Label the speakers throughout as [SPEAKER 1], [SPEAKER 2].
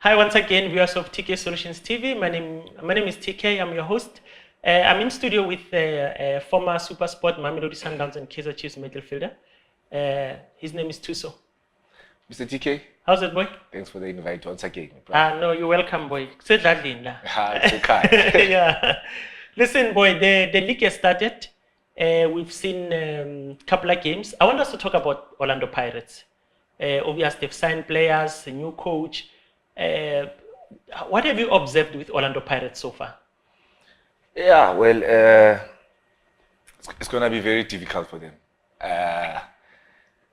[SPEAKER 1] Hi once again, viewers of TK Solutions TV. My name is TK. I'm your host. I'm in studio with former Super Sport Mamelodi Sundowns and Kaizer Chiefs midfielder. His name is Thuso.
[SPEAKER 2] Mr. TK.
[SPEAKER 1] How's it, boy?
[SPEAKER 2] Thanks for the invite once again.
[SPEAKER 1] No, you're welcome, boy. Say that, Linda.
[SPEAKER 2] It's okay.
[SPEAKER 1] Yeah. Listen, boy, the league has started. We've seen a couple of games. I want us to talk about Orlando Pirates. Obviously, they've signed players, a new coach. What have you observed with Orlando Pirates so far?
[SPEAKER 2] Yeah, well, it's going to be very difficult for them.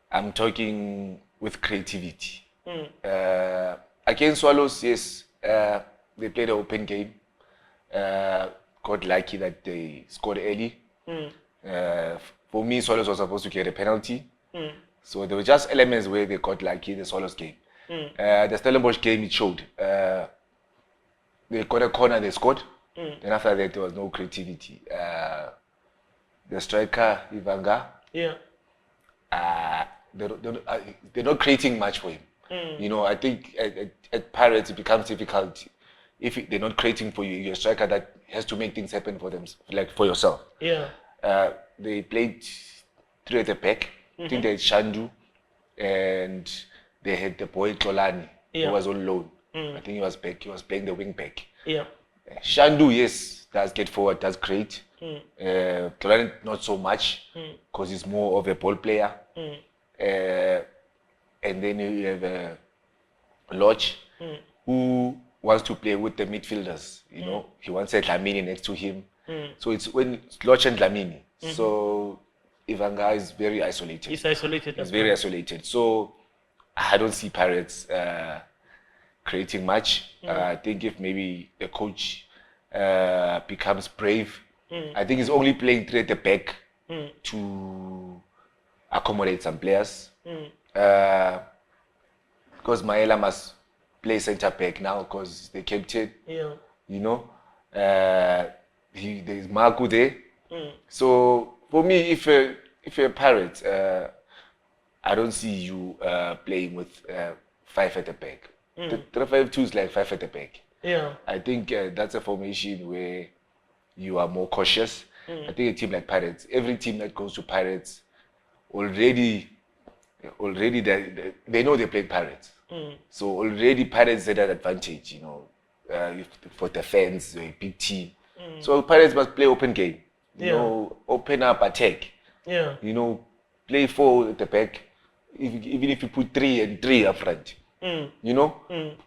[SPEAKER 2] I'm talking with creativity. Against Swallows, yes, they played an open game. Got lucky that they scored early. For me, Swallows was supposed to get a penalty. So there were just elements where they got lucky in the Swallows game. The Stellenbosch game, it showed. They got a corner, they scored. Then after that, there was no creativity. The striker, Ivanga, they're not creating much for him. You know, I think at Pirates, it becomes difficult if they're not creating for you. You're a striker that has to make things happen for them, like for yourself. They played three at the back. I think they had Shandu and they had the boy Tolani, who was on loan. I think he was back. He was playing the wing back. Shandu, yes, does get forward, does great. Tolani, not so much, because he's more of a ball player. And then you have Lodge, who wants to play with the midfielders. You know, he wants a Dlamini next to him. So it's when it's Lodge and Dlamini. So Ivanga is very isolated.
[SPEAKER 1] He's isolated.
[SPEAKER 2] He's very isolated. So I don't see Pirates creating much. I think if maybe the coach becomes brave, I think he's only playing three at the back to accommodate some players. Because Maela must play centre back now because the captain. You know, there's Marco there. So for me, if you're a Pirate, I don't see you playing with 5 at the back. The 3-5-2 is like 5 at the back. I think that's a formation where you are more cautious. I think a team like Pirates, every team that goes to Pirates, already they know they play Pirates. So already Pirates had that advantage, you know, for the fans, a big team. So Pirates must play open game. You know, open up, attack. You know, play 4 at the back. Even if you put 3 and 3 up front. You know,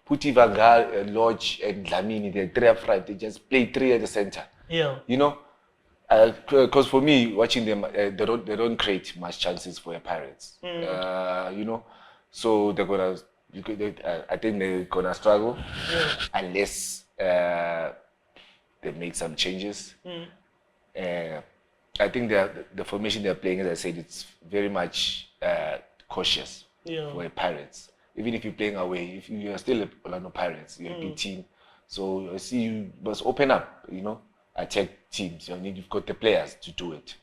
[SPEAKER 2] put Ivanga, Lodge, and Dlamini, the 3 up front. They just play 3 at the center. You know, because for me, watching them, they don't create much chances for the Pirates. You know, so they're gonna. I think they're gonna struggle unless they make some changes. I think the formation they're playing, as I said, it's very much cautious for the Pirates. Even if you're playing away, if you're still a Orlando Pirates, you're a big team. So I see you must open up, you know, attack teams. You've got the players to do it,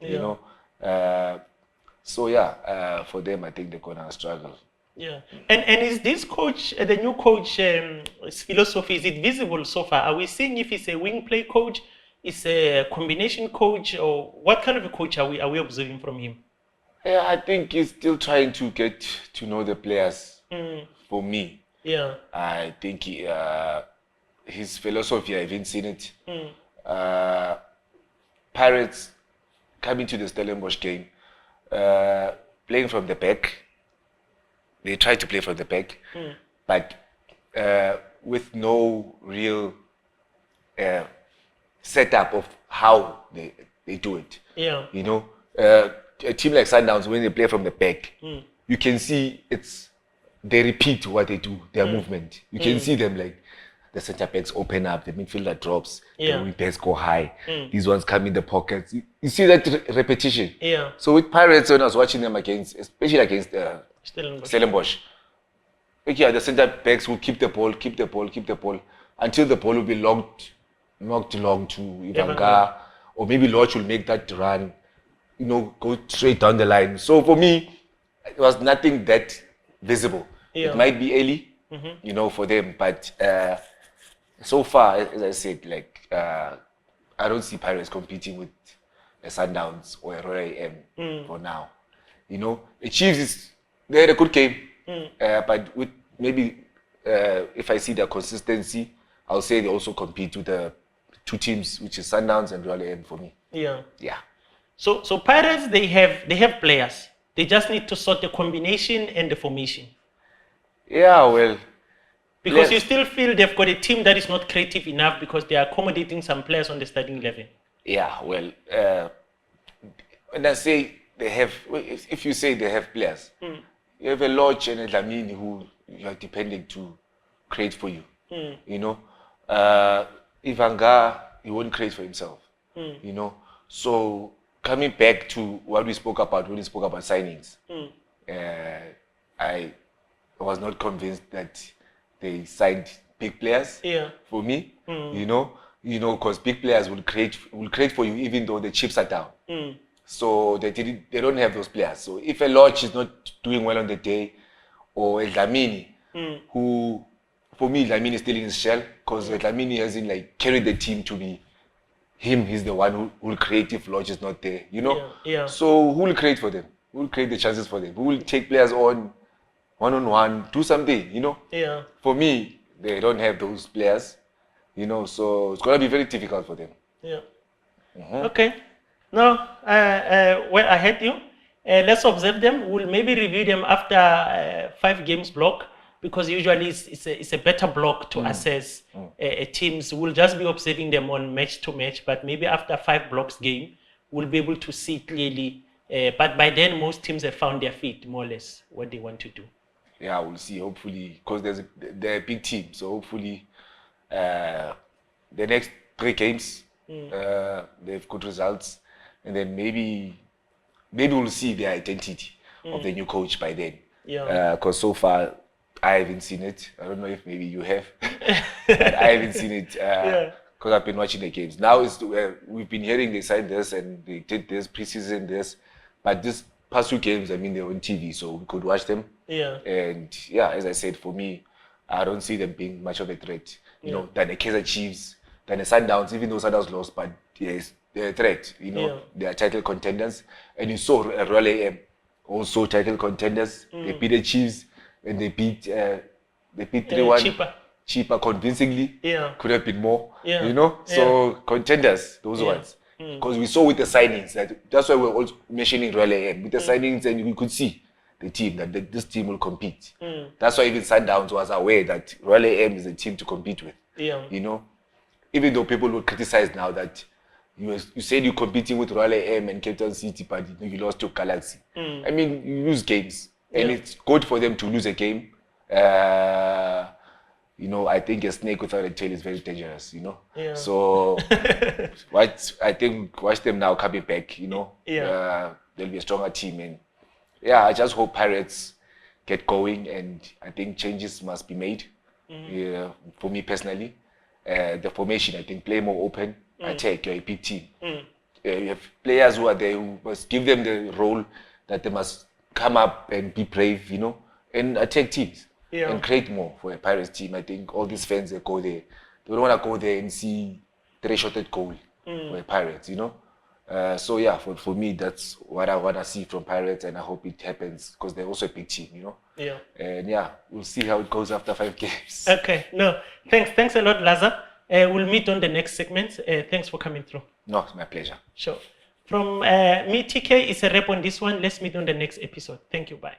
[SPEAKER 2] you know. So for them, I think they're gonna struggle.
[SPEAKER 1] And is this coach, the new coach, his philosophy, is it visible so far? Are we seeing if he's a wing play coach, is a combination coach, or what kind of a coach are we observing from him?
[SPEAKER 2] I think he's still trying to get to know the players. For me, I think his philosophy, I haven't seen it. Pirates coming to the Stellenbosch game, playing from the back. They try to play from the back, but with no real setup of how they do it. You know, a team like Sundowns, when they play from the back, you can see they repeat what they do, their movement. You can see them like the center backs open up, the midfielder drops, the wing backs go high, these ones come in the pockets. You see that repetition. So with Pirates, when I was watching them especially against Stellenbosch, the center backs will keep the ball until the ball will be knocked long to Ivanga, or maybe Lodge will make that run, you know, go straight down the line. So for me, it was nothing that visible. It might be early, you know, for them. But so far, as I said, like I don't see Pirates competing with a Sundowns or a Royal AM for now. You know, the Chiefs they had a good game, but with maybe if I see their consistency, I'll say they also compete with the two teams, which is Sundowns and Royal AM for me.
[SPEAKER 1] Yeah.
[SPEAKER 2] Yeah.
[SPEAKER 1] So Pirates they have players. They just need to sort the combination and the formation.
[SPEAKER 2] Yeah, well.
[SPEAKER 1] Because you still feel they've got a team that is not creative enough because they are accommodating some players on the starting 11.
[SPEAKER 2] Yeah, well, when I say they have, if you say they have players, you have a Lodge and a Dlamini who you are depending to create for you. You know, Ivanga, he won't create for himself. You know, so coming back to what we spoke about when we spoke about signings, I was not convinced that they signed big players for me. You know, because big players will create for you even though the chips are down. So they don't have those players. So if a Lodge is not doing well on the day, or a Dlamini, who for me Dlamini is still in his shell, because Dlamini hasn't like carried the team to be him. He's the one who will create if Lodge is not there. You know. So who will create for them? Who will create the chances for them? Who will take players on one-on-one, do something? You know. For me, they don't have those players. You know, so it's gonna be very difficult for them.
[SPEAKER 1] Okay. No, well, I heard you. Let's observe them. We'll maybe review them after 5 games block, because usually it's a better block to assess teams. We'll just be observing them on match to match, but maybe after 5 blocks game, we'll be able to see clearly. But by then, most teams have found their feet, more or less, what they want to do.
[SPEAKER 2] Yeah, we'll see. Hopefully, because they're a big team, so hopefully, the next 3 games, they have good results. And then maybe we'll see the identity of the new coach by then. Because so far, I haven't seen it. I don't know if maybe you have. But I haven't seen it because I've been watching the games. Now we've been hearing they signed this and they did this, preseason this. But this past 2 games, I mean, they're on TV, so we could watch them. And yeah, as I said, for me, I don't see them being much of a threat. You know, than the Kaizer Chiefs, than the Sundowns, even though Sundowns lost, but yes, they're a threat. You know, they are title contenders. And you saw Royal AM also title contenders. They beat the Chiefs and they beat 3-1 cheaper convincingly. Could have been more. You know, so contenders, those ones. Because we saw with the signings that's why we're also mentioning Royal AM. With the signings, and we could see the team that this team will compete. That's why even Sundowns was aware that Royal AM is a team to compete with. You know, even though people will criticize now that you said you're competing with Royal AM and Cape Town City, but you lost to Galaxy. I mean, you lose games, and it's good for them to lose a game. You know, I think a snake without a tail is very dangerous. You know, so I think watch them now coming back. You know, they'll be a stronger team, and I just hope Pirates get going, and I think changes must be made. For me personally, the formation, I think, play more open. Attack, you're a big team. You have players who are there who must give them the role that they must come up and be brave, you know, and attack teams and create more for a Pirates team. I think all these fans that go there, they don't want to go there and see 3-shotted goal for a Pirates, you know. So yeah, for me, that's what I want to see from Pirates, and I hope it happens because they're also a big team, you know. And we'll see how it goes after 5 games.
[SPEAKER 1] Okay, no, thanks a lot, Laza. We'll meet on the next segment. Thanks for coming through.
[SPEAKER 2] No, it's my pleasure.
[SPEAKER 1] Sure. From me, TK, it's a wrap on this one. Let's meet on the next episode. Thank you. Bye.